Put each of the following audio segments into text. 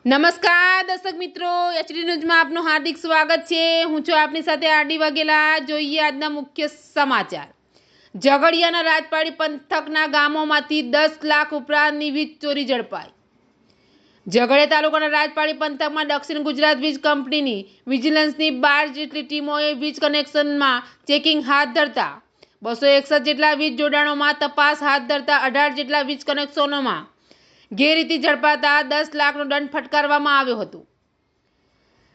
નમસ્કાર દર્શક મિત્રો, એચડી ન્યૂઝમાં આપનું હાર્દિક સ્વાગત છે। હું છું આપની સાથે આરડી વાઘેલા। જોઈએ આજના મુખ્ય સમાચાર। ઝઘડિયાના રાજપાડી પંથકના ગામોમાંથી 10 લાખ ઉપરાંતની વીજ ચોરી ઝડપાઈ। ઝઘડિયા તાલુકાના રાજપાડી પંથકમાં દક્ષિણ ગુજરાત વીજ કંપનીની વિજિલન્સની 12 જેટલી ટીમોએ વીજ કનેક્શનમાં ચેકિંગ હાથ ધરતા 261 જેટલા વીજ જોડાણોમાં તપાસ હાથ ધરતા 18 જેટલા વીજ કનેક્શનોમાં ગેરરીતિ ઝડપાતા 10 લાખનો દંડ ફટકારવામાં આવ્યો હતો।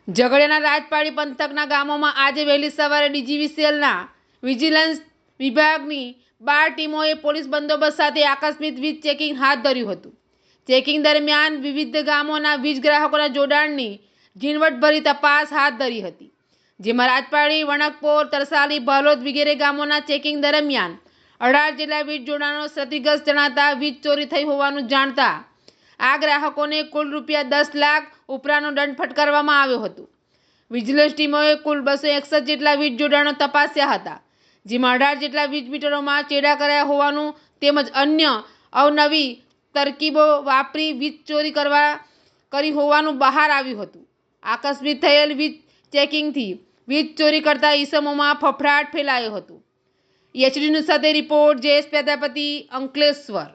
ઝઘડિયાના રાજપાડી પંથકના ગામોમાં આજે વહેલી સવારે ડીજીવીસીએલના વિજિલન્સ વિભાગની 12 ટીમોએ પોલીસ બંદોબસ્ત સાથે આકસ્મિક વીજ ચેકિંગ હાથ ધર્યું હતું। ચેકિંગ દરમિયાન વિવિધ ગામોના વીજ ગ્રાહકોના જોડાણની ઝીણવટભરી તપાસ હાથ ધરી હતી, જેમાં રાજપાડી, વણકપોર, તરસાલી, ભાલોદ વગેરે ગામોના ચેકિંગ દરમિયાન 18 જેટલા વીજ જોડાણો ક્ષતિગ્રસ્ત જણાતા વીજ ચોરી થઈ હોવાનું જાણતા આ ગ્રાહકોને કુલ ₹10 લાખ ઉપરાંતનો દંડ ફટકારવામાં આવ્યો હતો। વિજિલન્સ ટીમોએ કુલ 261 જેટલા વીજ જોડાણો તપાસ્યા હતા, જેમાં 18 જેટલા વીજ મીટરોમાં ચેડા કર્યા હોવાનું તેમજ અન્ય અવનવી તરકીબો વાપરી વીજ ચોરી કરી હોવાનું બહાર આવ્યું હતું। આકસ્મિક થયેલ વીજ ચેકિંગથી વીજ ચોરી કરતા ઈસમોમાં ફફડાટ ફેલાયો હતો। એચડી ન્યૂઝ સાથે રિપોર્ટ જયેશ પ્રજાપતિ, અંકલેશ્વર।